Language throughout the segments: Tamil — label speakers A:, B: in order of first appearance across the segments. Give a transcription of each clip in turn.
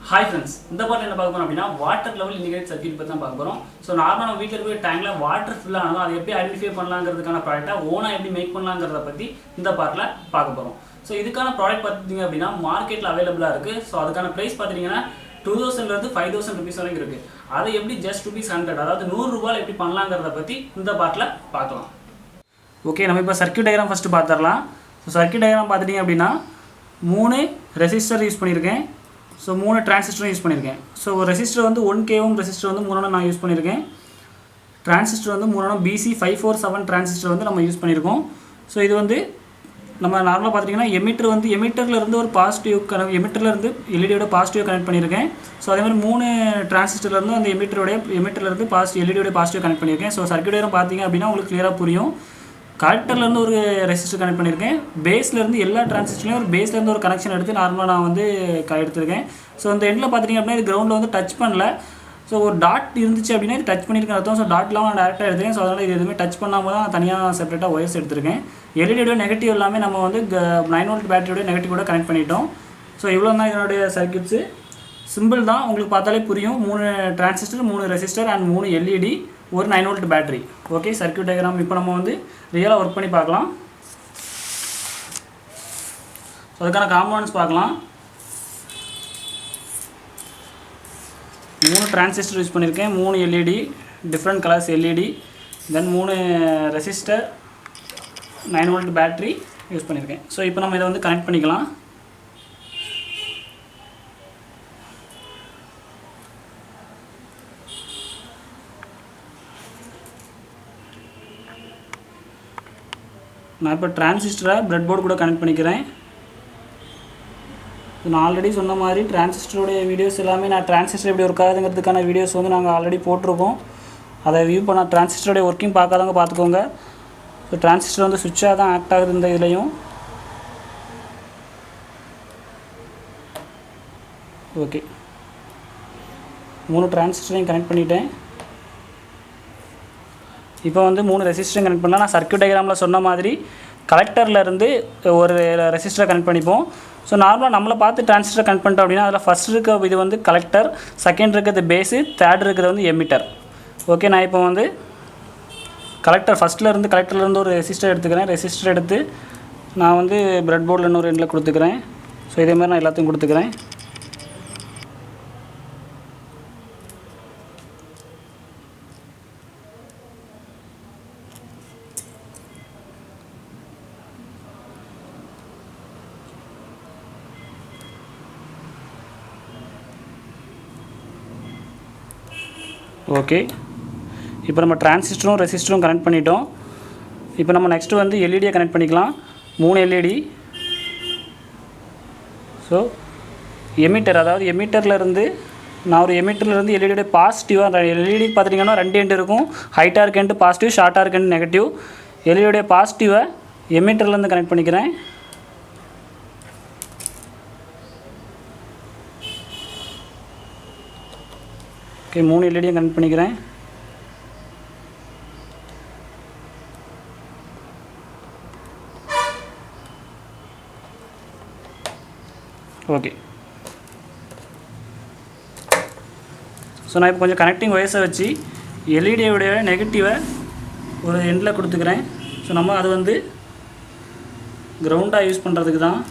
A: ஹாய் ஃப்ரெண்ட்ஸ், இந்த பாட்டில் என்ன பார்க்க போகிறோம் அப்படின்னா வாட்டர் லெவல் இண்டிகேட்டர் சர்க்யூட் பற்றி தான் பார்க்க போகிறோம். ஸோ நார்மலாக நம்ம வீட்டில் இருக்கிற டைமில் வாட்டர் ஃபுல்லாக ஆனதும் அதை எப்படி ஐடென்டிஃபை பண்ணலாங்கிறதுக்கான ப்ராடக்ட்டை ஓனாக எப்படி மேக் பண்ணலாங்கிறத பற்றி இந்த பாட்டில் பார்க்க போகிறோம். ஸோ இதுக்கான ப்ராடக்ட் பார்த்திங்க அப்படின்னா மார்க்கெட்டில் அவைலபிளாக இருக்குது. ஸோ அதுக்கான ப்ரைஸ் பார்த்திங்கன்னா 2000 5,000 rupees வரைக்கும் இருக்குது. அதை எப்படி ஜஸ்ட் ₹100 அதாவது ₹100 எப்படி பண்ணலாங்கிறத பற்றி இந்த பாட்டில் பார்க்கலாம். ஓகே, நம்ம இப்போ சர்க்யூட் டயக்ராம் ஃபஸ்ட்டு பார்த்துடலாம். ஸோ சர்க்யூட் டயக்ராம் பார்த்துட்டிங்க அப்படின்னா 3 ரெசிஸ்டர் யூஸ் பண்ணியிருக்கேன். ஸோ 3 டிரான்சிஸ்டரும் யூஸ் பண்ணியிருக்கேன். ஸோ ரெசிஸ்டர் வந்து 1K ரெசிஸ்டர் வந்து 3 நான் யூஸ் பண்ணியிருக்கேன். டிரான்சிஸ்டர் வந்து 3 BC547 டிரான்சிஸ்டர் வந்து நம்ம யூஸ் பண்ணியிருக்கோம். ஸோ இது வந்து நம்ம நார்மலாக பார்த்துட்டிங்கன்னா எமிட்டர்லேருந்து ஒரு பாசிட்டிவ் எமிட்டர்லேருந்து எல்இடியோட பாசிட்டிவ் கனெக்ட் பண்ணியிருக்கேன். ஸோ அதேமாதிரி 3 டிரான்சிஸ்டர்லேருந்து அந்த எமிட்டர்லேருந்து எல்இடியோட பாசிட்டிவ் கனெக்ட் பண்ணியிருக்கேன். ஸோ சர்க்யூட் டயக்ராம் பார்த்தீங்க அப்படின்னா உங்களுக்கு கிளியராக புரியும். கலெக்டர்லேருந்து ஒரு ரெசிஸ்டர் கனெக்ட் பண்ணியிருக்கேன். பேஸ்லேருந்து எல்லா டிரான்சிஸ்டர்லையும் ஒரு பேஸ்லேருந்து ஒரு கனெக்ஷன் எடுத்து நார்மலாக நான் வந்து எடுத்துருக்கேன். ஸோ இந்த எண்டில் பார்த்திங்க அப்படின்னா இது கிரவுண்டில் வந்து டச் பண்ணல. ஸோ ஒரு டாட் இருந்துச்சு அப்படின்னா இது டச் பண்ணியிருக்கேன் அர்த்தம். ஸோ டாட்லாம் நான் டேரெக்டாக எடுத்துருக்கேன். ஸோ அதனால் இது எதுவுமே டச் பண்ணாமல் தான் நான் தனியாக செப்பரேட்டாக ஒயர்ஸ் எடுத்துருக்கேன். எல்இடியோட நெகட்டிவ் எல்லாமே நம்ம வந்து 9V பேட்டரியோட நெகட்டிவோட கனெக்ட் பண்ணிட்டோம். ஸோ இவ்வளோ தான் இதனுடைய சர்க்யூட்ஸு. சிம்பிள் தான், உங்களுக்கு பார்த்தாலே புரியும். 3 டிரான்சிஸ்டர், 3 ரெசிஸ்டர் அண்ட் 3 எல்இடி, ஒரு 9V battery. Okay, circuit diagram இப்போ நம்ம வந்து ரியலாக ஒர்க் பண்ணி பார்க்கலாம். ஸோ அதுக்கான காம்பனன்ட்ஸ் பார்க்கலாம். 3 டிரான்சிஸ்டர் யூஸ் பண்ணியிருக்கேன், 3 எல்இடி, டிஃப்ரெண்ட் கலர்ஸ் எல்இடி, தென் 3 ரெசிஸ்டர், 9V பேட்டரி யூஸ் பண்ணியிருக்கேன். ஸோ இப்போ நம்ம இதை வந்து கனெக்ட் பண்ணிக்கலாம். நான் இப்போ டிரான்சிஸ்டரை பிரெட் போர்டு கூட கனெக்ட் பண்ணிக்கிறேன். நான் ஆல்ரெடி சொன்ன மாதிரி டிரான்சிஸ்டருடைய வீடியோஸ் எல்லாமே நான் டிரான்சிஸ்டர் எப்படி ஒர்க் ஆகுதுங்கிறதுக்கான வீடியோஸ் வந்து நாங்கள் ஆல்ரெடி போட்டிருக்கோம். அதை வியூ பண்ண டிரான்சிஸ்டருடைய ஒர்க்கிங் பார்க்காதவங்க பார்த்துக்கோங்க. ஸோ டிரான்சிஸ்டர் வந்து சுவிட்சாக தான் ஆக்ட் ஆகுது இந்த இதுலேயும். ஓகே, 3 டிரான்சிஸ்டரையும் கனெக்ட் பண்ணிட்டேன். இப்போ வந்து 3 ரெசிஸ்டரையும் கனெக்ட் பண்ணலாம். நான் சர்க்யூட் டயக்ராமில் சொன்ன மாதிரி கலெக்டர்லேருந்து ஒரு ரெசிஸ்டரை கனெக்ட் பண்ணிப்போம். ஸோ நார்மலாக நம்மளை பார்த்து டிரான்சிஸ்டர் கனெக்ட் பண்ணிட்டோம் அப்படின்னா அதில் ஃபஸ்ட் இருக்க இது வந்து கலெக்டர், செகண்ட் இருக்கிறது பேஸு, தேர்ட் இருக்கிறது வந்து எமிட்டர். ஓகே, நான் இப்போ வந்து கலெக்டர்லேருந்து ஒரு ரெசிஸ்டர் எடுத்துக்கிறேன். ரெசிஸ்டர் எடுத்து நான் வந்து பிரெட் போர்டில் இன்னொரு எண்டில் கொடுத்துக்கிறேன். ஸோ இதே மாதிரி நான் எல்லாத்தையும் கொடுத்துக்கிறேன். ஓகே, இப்போ நம்ம டிரான்சிஸ்டரும் ரெசிஸ்டரும் கனெக்ட் பண்ணிட்டோம். இப்போ நம்ம நெக்ஸ்ட்டு வந்து எல்இடியை கனெக்ட் பண்ணிக்கலாம். 3 எல்இடி. ஸோ எமிட்டர், அதாவது எமிட்டர்லேருந்து நான் ஒரு எமிட்டர்லேருந்து எல்இடியோட பாசிட்டிவாக, எல்இடி பார்த்துட்டிங்கன்னா 2 எண்டு இருக்கும். ஹைட்டாக இருக்க எண்டு பாசிட்டிவ், ஷார்ட்டாக இருக்க எண்டு நெகட்டிவ். எல்இடியோடைய பாசிட்டிவை எமிட்டர்லேருந்து கனெக்ட் பண்ணிக்கிறேன். ஓகே, 3 எல்இடியும் கனெக்ட் பண்ணிக்கிறேன். ஓகே, ஸோ நான் இப்போ கொஞ்சம் கனெக்டிங் ஒயர்ஸை வச்சு எல்இடியோடைய நெகட்டிவை ஒரு எண்டில் கொடுத்துக்கிறேன். ஸோ நம்ம அது வந்து கிரவுண்டாக யூஸ் பண்ணுறதுக்கு தான்.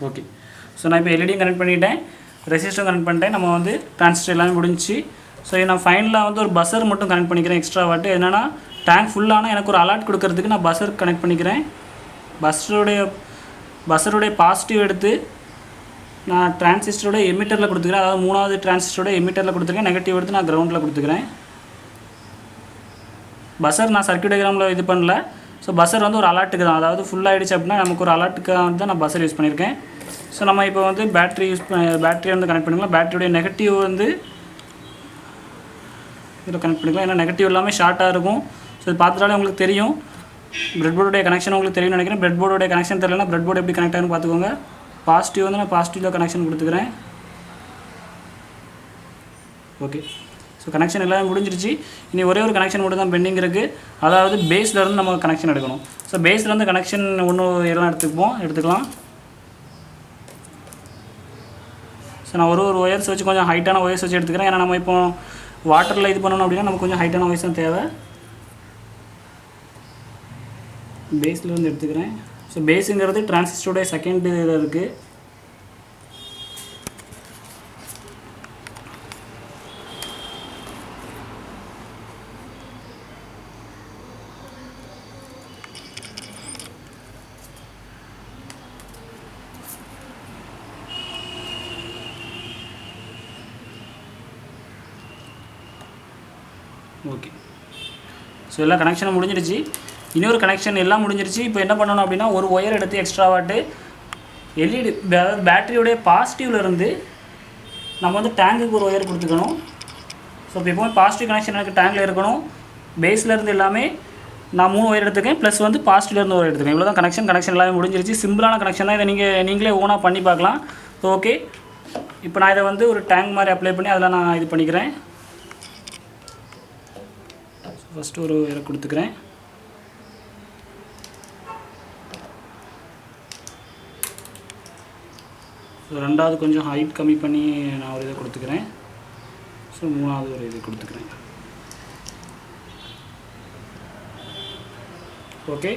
A: ஓகே, ஸோ நான் இப்போ எல்இடியும் கனெக்ட் பண்ணிவிட்டேன், ரெசிஸ்டரும் கனெக்ட் பண்ணிட்டேன். நம்ம வந்து டிரான்சிஸ்டர் எல்லாமே முடிஞ்சிச்சு. ஸோ நான் ஃபைனலாக வந்து ஒரு பஸ்ஸர் மட்டும் கனெக்ட் பண்ணிக்கிறேன். எக்ஸ்ட்ரா வாட்டு என்னென்னா டேங்க் ஃபுல்லானால் எனக்கு ஒரு அலர்ட் கொடுக்கறதுக்கு நான் பஸ்ஸர் கனெக்ட் பண்ணிக்கிறேன். பஸ்ஸருடைய பாசிட்டிவ் எடுத்து நான் டிரான்சிஸ்டரோட எமிட்டரில் கொடுத்துக்கிறேன். அதாவது 3வது டிரான்சிஸ்டரோட எமிட்டரில் கொடுத்துருக்கேன். நெகட்டிவ் எடுத்து நான் கிரவுண்டில் கொடுத்துக்கிறேன். பஸ்ஸர் நான் சர்க்யூட் டயக்ராமில் இது பண்ணல. ஸோ பஸ்ஸர் வந்து ஒரு அலர்ட்டுக்கு தான், அதாவது ஃபுல் ஆகிடுச்சு அப்படின்னா நமக்கு ஒரு அலர்ட்டுக்காக வந்து தான் நான் பஸ்ஸர் யூஸ் பண்ணியிருக்கேன். ஸோ நம்ம இப்போ வந்து பேட்டரி வந்து கனெக்ட் பண்ணிக்கலாம். பேட்டரியோடைய நெகட்டிவ் வந்து இதில் கனெக்ட் பண்ணிக்கலாம். ஏன்னா நெகட்டிவ் எல்லாமே ஷார்ட்டாக இருக்கும். ஸோ இது பார்த்துட்டாலே உங்களுக்கு தெரியும். பிரெட் போர்டுடைய கனெக்ஷன் உங்களுக்கு தெரியும்னு நினைக்கிறேன். பிரெட் போர்டுடைய கனெக்ஷன் தெரியலனா பிரெட் போர்டு எப்படி கனெக்ட் ஆகுன்னு பார்த்துக்கோங்க. பாசிட்டிவ் வந்து நான் பாசிட்டிவில் கனெக்ஷன் கொடுத்துக்கிறேன். ஓகே. ஸோ கனெக்ஷன் எல்லாமே முடிஞ்சிருச்சு. இனி ஒரே ஒரு கனெக்ஷன் மட்டும் தான் பெண்டிங் இருக்குது. அதாவது பேஸ்லேருந்து நம்ம கனெக்ஷன் எடுக்கணும். ஸோ பேஸ்லேருந்து கனெக்ஷன் ஒன்று எல்லாம் எடுத்துக்கலாம். ஸோ நான் ஒரு ஒயர்ஸ் வச்சு கொஞ்சம் ஹைட்டான ஒயர்ஸ் வச்சு எடுத்துக்கிறேன். ஏன்னா நம்ம இப்போ வாட்டரில் இது பண்ணணும் அப்படின்னா நமக்கு கொஞ்சம் ஹைட்டான ஒயர்ஸ் தான் தேவை. பேஸ்லேருந்து எடுத்துக்கிறேன். ஸோ பேஸுங்கிறது டிரான்சிஸ்டருடைய செகண்ட் இதில் இருக்குது. ஓகே. ஸோ எல்லா கனெக்ஷனும் முடிஞ்சிடுச்சு. இன்னொரு கனெக்ஷன் எல்லாம் முடிஞ்சிருச்சு. இப்போ என்ன பண்ணணும் அப்படின்னா ஒரு ஒயர் எடுத்து எக்ஸ்ட்ராவாட்டு எல்இடி அதாவது பேட்டரியோடைய பாசிட்டிவ்லேருந்து நம்ம வந்து டேங்குக்கு ஒரு ஒயர் கொடுத்துக்கணும். ஸோ இப்போ எப்போவுமே பாசிட்டிவ் கனெக்ஷன் எனக்கு டேங்கில் இருக்கணும். பேஸ்லேருந்து எல்லாமே நான் 3 ஒயர் எடுத்துக்கேன், ப்ளஸ் வந்து பாசிட்டிவ்லேருந்து ஒயர் எடுத்துக்கேன். இவ்வளோ தான் கனெக்ஷன் எல்லாமே முடிஞ்சிருச்சு. சிம்பிளான கனெக்ஷன் தான். இதை நீங்களே ஓனாக பண்ணி பார்க்கலாம். ஸோ ஓகே, இப்போ நான் இதை வந்து ஒரு டேங்க் மாதிரி அப்ளை பண்ணி அதில் நான் இது பண்ணிக்கிறேன். ஃபஸ்ட்டு ஒரு ஒயரை கொடுத்துக்கிறேன். ஸோ ரெண்டாவது கொஞ்சம் ஹைட் கம்மி பண்ணி நான் ஒரு இதை கொடுத்துக்கிறேன். ஸோ மூணாவது ஒரு இது கொடுத்துக்கிறேன். ஓகே,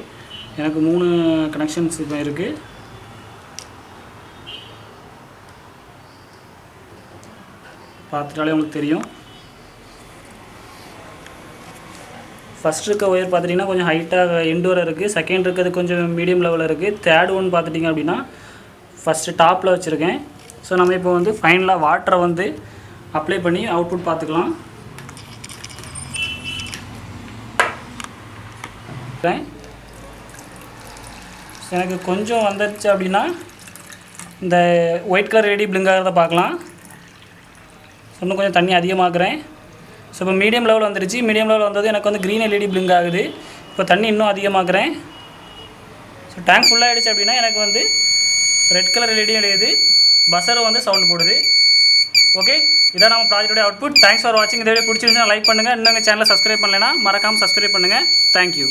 A: எனக்கு 3 கனெக்ஷன்ஸ் இப்போ இருக்குது. பார்த்துட்டாலே உங்களுக்கு தெரியும். ஃபஸ்ட் இருக்க ஒயர் பார்த்துட்டிங்கன்னா கொஞ்சம் ஹைட்டாக எண்டு வரை இருக்குது. செகண்ட் இருக்கிறது கொஞ்சம் மீடியம் லெவலில் இருக்குது. தேர்ட் ஒன் பார்த்துட்டிங்க அப்படின்னா ஃபஸ்ட்டு டாப்பில் வச்சுருக்கேன். ஸோ நம்ம இப்போ வந்து ஃபைனலாக வாட்டரை வந்து அப்ளை பண்ணி அவுட்புட் பார்த்துக்கலாம். எனக்கு கொஞ்சம் வந்துடுச்சு அப்படின்னா இந்த ஒயிட் கலர் ரெடி பிளிங்க் ஆகிறத பார்க்கலாம். இன்னும் கொஞ்சம் தண்ணி அதிகமாக்குறேன். ஸோ இப்போ மீடியம் லெவல் வந்துருச்சு. மீடியம் லெவல் வந்தது எனக்கு வந்து க்ரீன் எல்இடி பிளிங்க் ஆகுது. இப்போ தண்ணி இன்னும் அதிகமாக்குறேன். ஸோ டேங்க் ஃபுல்லாக ஆகிடுச்சு அப்படின்னா எனக்கு வந்து ரெட் கலர் எல்இடியும் எழுது, பஸ்ஸரும் வந்து சவுண்டு போடுது. ஓகே, இதான் நம்ம ப்ராஜெக்டோட அவுட்புட். தேங்க்ஸ் ஃபார் வாட்சிங். இந்த வீடியோ பிடிச்சிருந்துச்சுன்னா லைக் பண்ணுங்கள். இன்னும் எங்கள் சேனலை சப்ஸ்கிரைப் பண்ணலைன்னா மறக்காமல் சப்ஸ்கிரைப் பண்ணுங்கள். தேங்க்யூ.